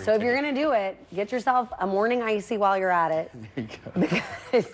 So if you're going to do it, get yourself a morning icy while you're at it. There you go. Because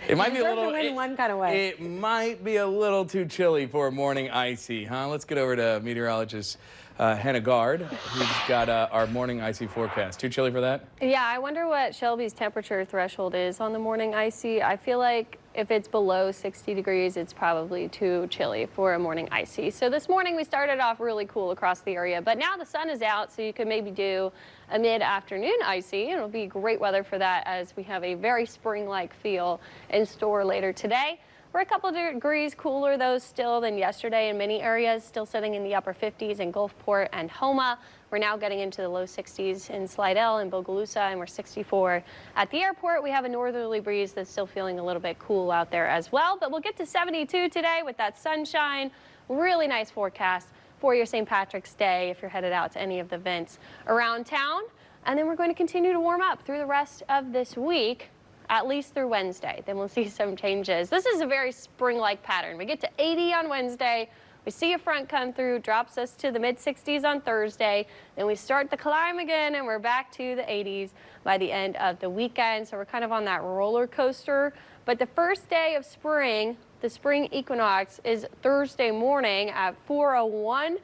it might be a little. to win one kind of way. It might be a little too chilly for a morning icy, huh? Let's get over to meteorologist Hannah Gard, who's got our morning icy forecast. Too chilly for that? Yeah, I wonder what Shelby's temperature threshold is on the morning icy. I feel like if it's below 60 degrees, it's probably too chilly for a morning icy. So this morning we started off really cool across the area, but now the sun is out, so you could maybe do a mid-afternoon icy. It'll be great weather for that as we have a very spring-like feel in store later today. We're a couple of degrees cooler, though, still than yesterday in many areas, still sitting in the upper 50s in Gulfport and Homa. We're now getting into the low 60s in Slidell and Bogalusa, and we're 64 at the airport. We have a northerly breeze that's still feeling a little bit cool out there as well, but we'll get to 72 today with that sunshine. Really nice forecast for your St. Patrick's Day if you're headed out to any of the events around town. And then we're going to continue to warm up through the rest of this week, at least through Wednesday. Then we'll see some changes. This is a very spring-like pattern. We get to 80 on Wednesday. We see a front come through, drops us to the mid-60s on Thursday. Then we start the climb again, and we're back to the 80s by the end of the weekend. So we're kind of on that roller coaster. But the first day of spring, the spring equinox, is Thursday morning at 4:01,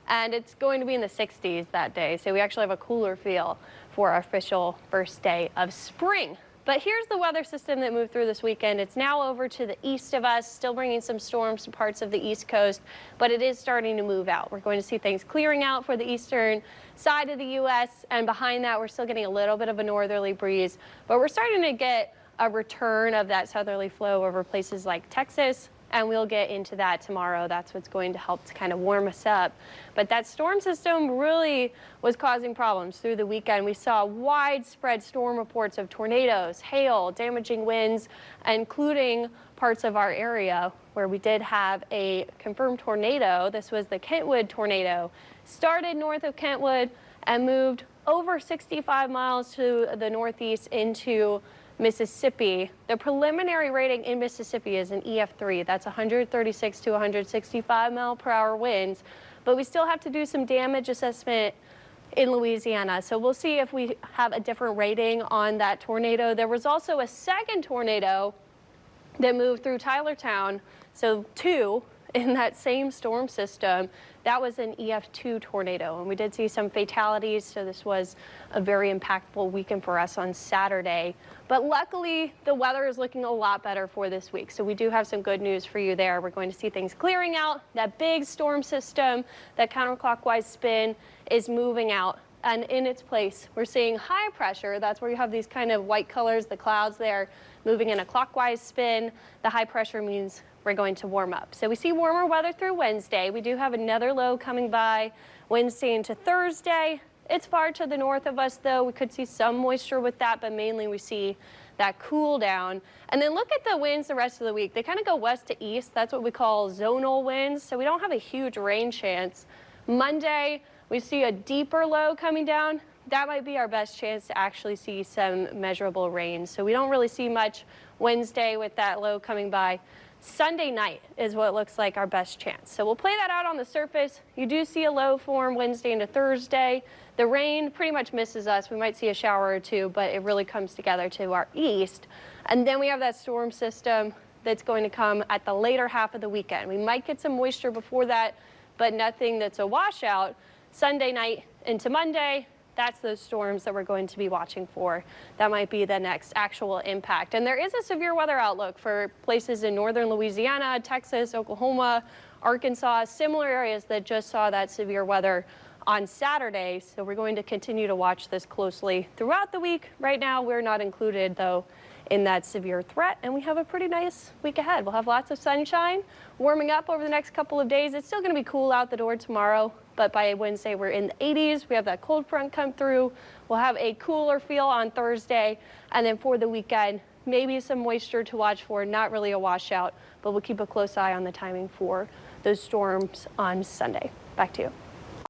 and it's going to be in the 60s that day. So we actually have a cooler feel for our official first day of spring. But here's the weather system that moved through this weekend. It's now over to the east of us, still bringing some storms to parts of the East Coast, but it is starting to move out. We're going to see things clearing out for the eastern side of the U.S., and behind that, we're still getting a little bit of a northerly breeze, but we're starting to get a return of that southerly flow over places like Texas, and we'll get into that tomorrow. That's what's going to help to kind of warm us up. But that storm system really was causing problems through the weekend. We saw widespread storm reports of tornadoes, hail, damaging winds, including parts of our area where we did have a confirmed tornado. This was the Kentwood tornado. Started north of Kentwood and moved over 65 miles to the northeast into Mississippi. The preliminary rating in Mississippi is an EF3. That's 136 to 165 mile per hour winds, but we still have to do some damage assessment in Louisiana. So we'll see if we have a different rating on that tornado. There was also a second tornado that moved through Tylertown, so two in that same storm system. That was an EF2 tornado, and we did see some fatalities, so this was a very impactful weekend for us on Saturday. But luckily, the weather is looking a lot better for this week, so we do have some good news for you there. We're going to see things clearing out. That big storm system, that counterclockwise spin, is moving out, and in its place, we're seeing high pressure. That's where you have these kind of white colors, the clouds there, moving in a clockwise spin. The high pressure means we're going to warm up. So we see warmer weather through Wednesday. We do have another low coming by Wednesday into Thursday. It's far to the north of us, though. We could see some moisture with that, but mainly we see that cool down. And then look at the winds the rest of the week. They kind of go west to east. That's what we call zonal winds. So we don't have a huge rain chance. Monday, we see a deeper low coming down. That might be our best chance to actually see some measurable rain. So we don't really see much Wednesday with that low coming by. Sunday night is what looks like our best chance. So we'll play that out on the surface. You do see a low form Wednesday into Thursday. The rain pretty much misses us. We might see a shower or two, but it really comes together to our east. And then we have that storm system that's going to come at the later half of the weekend. We might get some moisture before that, but nothing that's a washout. Sunday night into Monday, that's those storms that we're going to be watching for. That might be the next actual impact. And there is a severe weather outlook for places in northern Louisiana, Texas, Oklahoma, Arkansas, similar areas that just saw that severe weather on Saturday. So we're going to continue to watch this closely throughout the week. Right now, we're not included, though, in that severe threat, and we have a pretty nice week ahead. We'll have lots of sunshine, warming up over the next couple of days. It's still going to be cool out the door tomorrow, but by Wednesday, we're in the 80s. We have that cold front come through. We'll have a cooler feel on Thursday, and then for the weekend, maybe some moisture to watch for, not really a washout, but we'll keep a close eye on the timing for those storms on Sunday. Back to you.